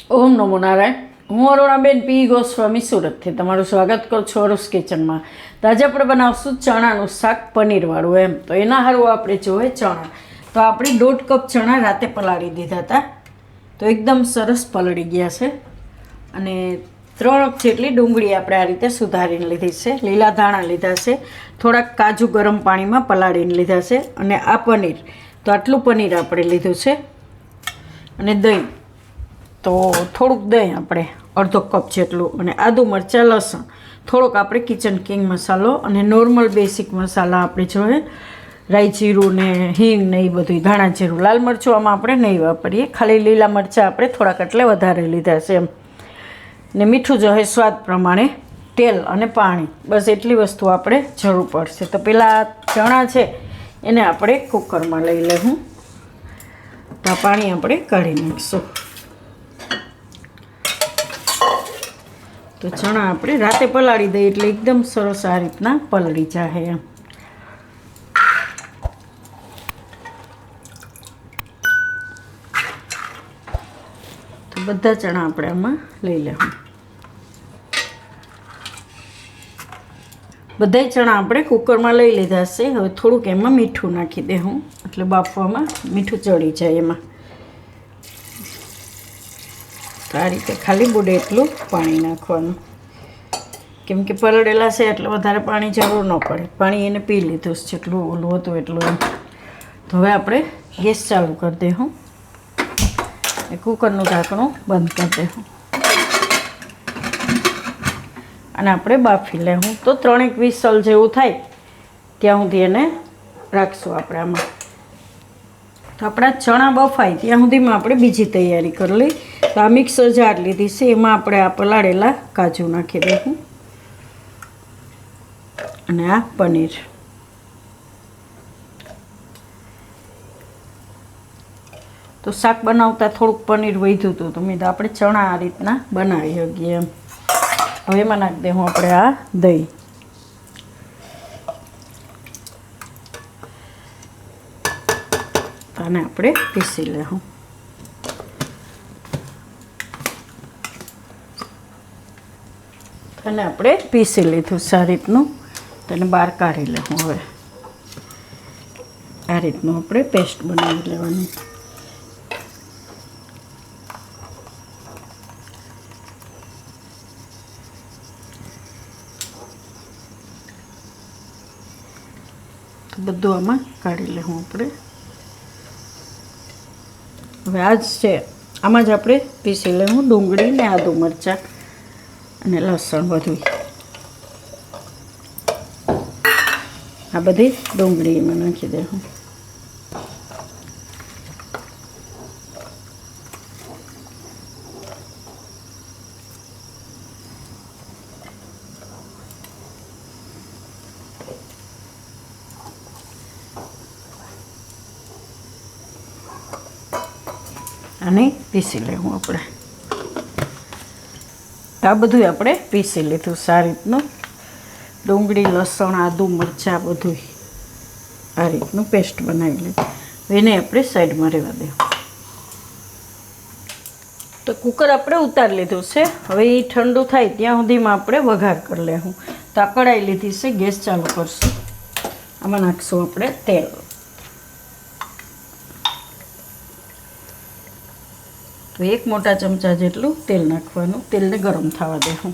ઓમ નમો નારાયણ. હું અરુણાબેન પી ગોસ્વામી સુરતથી તમારું સ્વાગત કરું છું અરુસ કિચનમાં. તો આજે આપણે બનાવશું ચણાનું શાક પનીરવાળું એમ. તો એના હારું આપણે જોઈએ ચણા. તો આપણે 1.5 કપ ચણા રાતે પલાળી દીધા હતા. તો એકદમ સરસ પલળી ગયા છે. અને 3 જેટલી ડુંગળી આપણે આ રીતે સુધારીને લીધી છે. લીલા ધાણા લીધા છે. થોડાક કાજુ ગરમ પાણીમાં પલાળીને લીધા છે. અને આ પનીર, તો આટલું પનીર આપણે લીધું છે. અને દહીં, તો થોડુંક દહીં આપણે 1/2 કપ જેટલું. અને આદુ મરચાં લસણ થોડોક આપણે કિચન કિંગ મસાલો અને નોર્મલ બેસિક મસાલા આપણે જોઈએ, રાઈ જીરું ને હિંગ ને એ બધું, ધાણા જીરું. લાલ મરચું આમાં આપણે નહીં વાપરીએ, ખાલી લીલા મરચાં આપણે થોડાક એટલે વધારે લીધા છે એમ. ને મીઠું જોઈએ સ્વાદ પ્રમાણે, તેલ અને પાણી, બસ એટલી વસ્તુ આપણે જરૂર પડશે. તો પેલા ચણા છે એને આપણે કુકરમાં લઈ લેવું. તો આ પાણી આપણે કાઢી નાખીશું. તો ચણા આપણે રાતે પલાળી દઈએ એટલે એકદમ સરસ આ રીતના પલળી જાય એમ. તો બધા ચણા આપણે આમાં લઈ લેવું. બધાય ચણા આપણે કુકરમાં લઈ લીધા છે. હવે થોડુંક એમાં મીઠું નાખી દેવું, એટલે બાફવામાં મીઠું ચડી જાય એમાં. તો આ રીતે ખાલી બુડે એટલું પાણી નાખવાનું, કેમ કે પલળેલા છે એટલે વધારે પાણી જરૂર ન પડે. પાણી એને પી લીધું છે જેટલું ઓલું હતું એટલું એમ. તો હવે આપણે ગેસ ચાલુ કરી દઉં એ કુકરનું ઢાંકણું બંધ કરી દઉં અને આપણે બાફી લેવું. તો 3 વિસલ જેવું થાય ત્યાં સુધી એને રાખશું આપણે આમાં. તો આપણા ચણા બફાય ત્યાં સુધીમાં આપણે બીજી તૈયારી કરી લઈ. તો આ મિક્સર જાર લીધી છે, એમાં આપણે આ પલાળેલા કાજુ નાખી દઈશું અને આ પનીર. તો શાક બનાવતા થોડુંક પનીર વધ્યું હતું, તો મેં તો આપણે ચણા આ રીતના બનાવી શકીએ એમ. હવે એમાં નાખી દઉં આપણે આ દહીં. આને આપણે પીસી લેવું. અને આપણે પીસી લીધું સારી રીતનું. તેને બહાર કાઢી લેવું. હવે આ રીતનું આપણે પેસ્ટ બનાવી લેવાની. તો બધું આમાં કાઢી લેવું આપણે. હવે આ જ છે, આમાં જ આપણે પીસી લેવું ડુંગળી ને આદુ મરચાં અને લસણ બધું. આ બધી ડુંગળી એમાં નાખી દેવું. અને પીસી લેવું આપણે. આ બધું આપણે પીસી લીધું સારી રીતનું. ડુંગળી લસણ આદુ મરચાં બધું આ રીતનું પેસ્ટ બનાવી લીધું. એને આપણે સાઈડમાં રહેવા દેવું. તો કુકર આપણે ઉતારી લીધું છે. હવે એ ઠંડુ થાય ત્યાં સુધીમાં આપણે વઘાર કરી લેવું. તો આ કઢાઈ લીધી છે, ગેસ ચાલુ કરશું. આમાં નાખશું આપણે તેલ. તો 1 મોટા ચમચા જેટલું તેલ નાખવાનું. તેલને ગરમ થવા દેવું.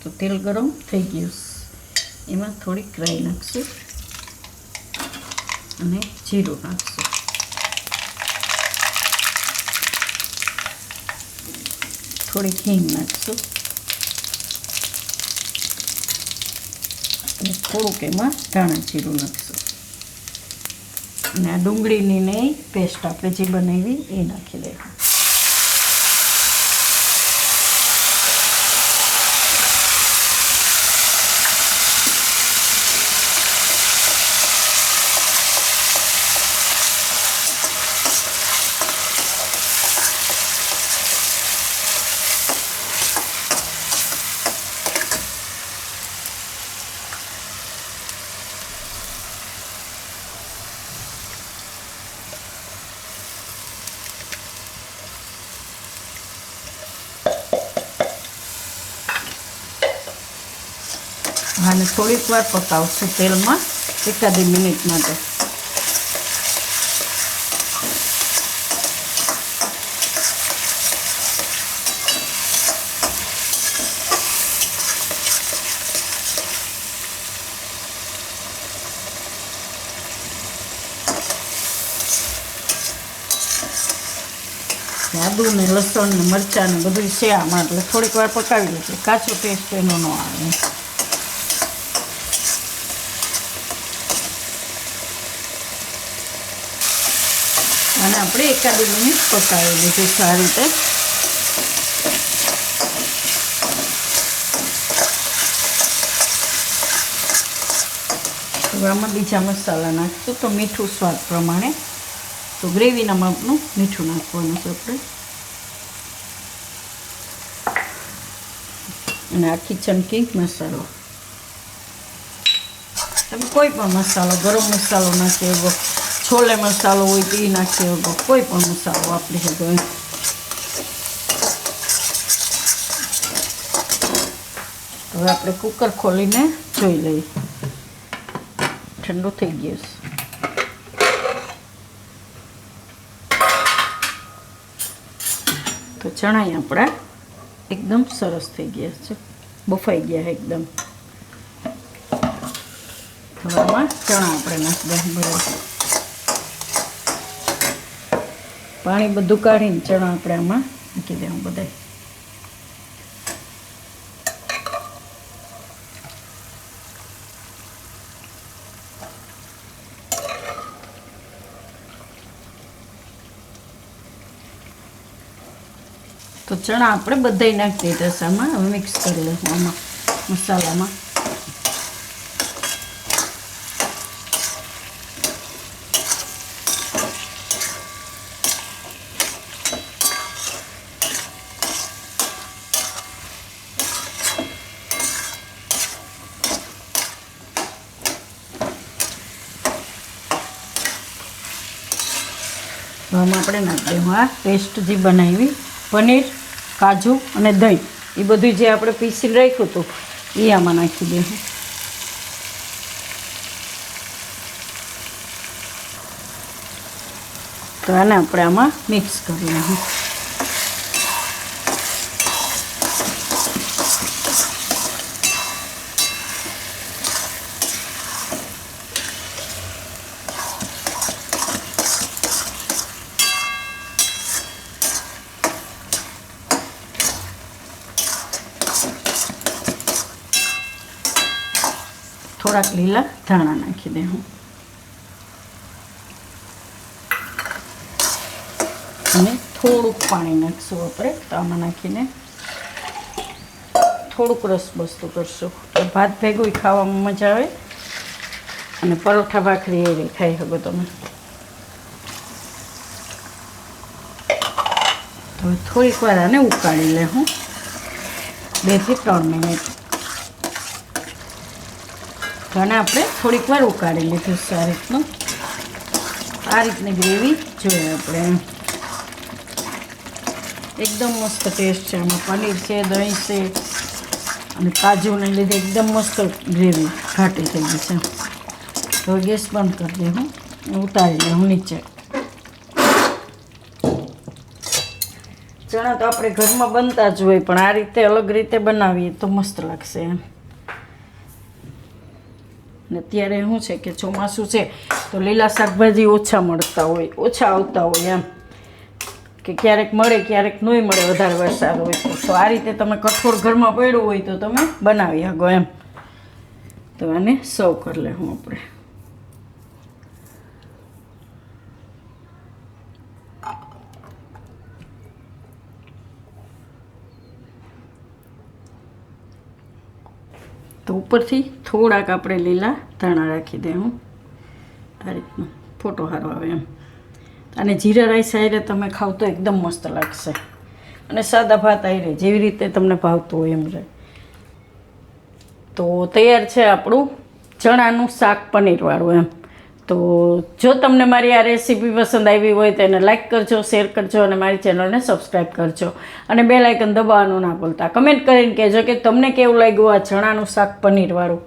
તો તેલ ગરમ થઈ ગયું. એમાં થોડીક રાઈ નાખશું અને જીરું નાખશું. થોડીક હિંગ નાખશું અને થોડુંક એમાં ધાણા જીરું નાખશું. અને આ ડુંગળીની ને પેસ્ટ આપણે જે બનાવી એ નાખી દઈશું. આને થોડીક વાર પકાવશું તેલમાં, એકાદી મિનિટ માટે. આદુ ને લસણ ને મરચાં ને બધું છે આમાં, એટલે થોડીક વાર પકાવી લઈએ, કાચો ટેસ્ટ એનો ન આવે. અને આપણે એકાદી મિનિટ પકાવી લીધું છે આ રીતે. હવે આમાં બીજા મસાલા નાખશું, તો મીઠું સ્વાદ પ્રમાણે, તો ગ્રેવીના માપનું મીઠું નાખવાનું છે આપણે. અને આખી ચમચી મસાલો, તમે કોઈ પણ મસાલો, ગરમ મસાલો નાખી શકો, છોલે મસાલો હોય તો એ નાખી શકો, કોઈ પણ મસાલો વાપરી શકો. હવે આપણે કુકર ખોલીને જોઈ લઈએ. ઠંડુ થઈ ગયું છે. તો ચણા આપણા એકદમ સરસ થઈ ગયા છે, બફાઈ ગયા એકદમ. હવે આમાં ચણા આપણે નાખી દઈએ બરાબર. પાણી બધું કાઢીને ચણા આપણે આમાં મૂકી દેવું બધાય. તો ચણા આપણે બધાય નાખી દીધા છે આમાં. હવે મિક્સ કરી લઈશું આમાં મસાલામાં. આમાં આપણે નાખી દઈશું આ પેસ્ટ જે બનાવી, પનીર, કાજુ અને દહીં, એ બધું જે આપણે પીસીને રાખ્યું હતું એ આમાં નાખી દઈશું. તો આને આપણે આમાં મિક્સ કરી લઈશું. થોડાક લીલા ધાણા નાખી દઉં અને થોડુંક પાણી નાખશું આપણે. તો આમાં નાખીને થોડુંક રસ બસતું કરશું, તો ભાત ભેગું ખાવામાં મજા આવે અને પરોઠા ભાખરી એ ખાઈ શકો તમે. તો થોડીક વાર આને ઉકાળી લે હું, 2 થી 3 મિનિટ. અને આપણે થોડીક વાર ઉકાળી લીધું છે આ રીતનું. આ રીતની ગ્રેવી જોઈએ આપણે. એકદમ મસ્ત ટેસ્ટ છે આમાં. પનીર છે, દહીં છે અને કાજુને લીધે એકદમ મસ્ત ગ્રેવી ઘાટી થઈ ગઈ છે. તો ગેસ બંધ કરી દે હું, ઉતારી લે હું નીચે. ચણા તો આપણે ઘરમાં બનતા જ હોય, પણ આ રીતે અલગ રીતે બનાવીએ તો મસ્ત લાગશે એમ. ને અત્યારે શું છે કે ચોમાસું છે તો લીલા શાકભાજી ઓછા મળતા હોય, ઓછા આવતા હોય એમ, કે ક્યારેક મળે ક્યારેક નહીં મળે, વધારે વરસાદ હોય તો આ રીતે તમે કઠોળ ઘરમાં પડ્યું હોય તો તમે બનાવી શકો એમ. તો આને સર્વ કરી લેવું આપણે. તો ઉપરથી થોડાક આપણે લીલા ધાણા રાખી દેવું, આ રીતનો ફોટો સારો આવે એમ. અને જીરા રાઈસ આયરે તમે ખાવ તો એકદમ મસ્ત લાગશે, અને સાદા ભાત આયરે જેવી રીતે તમને ભાવતું હોય એમ રહે. તો તૈયાર છે આપણું ચણાનું શાક પનીરવાળું એમ. તો જો તમને મારી આ રેસીપી પસંદ આવી હોય તો એને લાઇક કરજો, શેર કરજો અને મારી ચેનલને સબસ્ક્રાઈબ કરજો. અને બેલ આઇકન દબાવવાનું ના ભૂલતા. કમેન્ટ કરીને કહેજો કે તમને કેવું લાગ્યું આ ચણાનું શાક પનીરવાળું.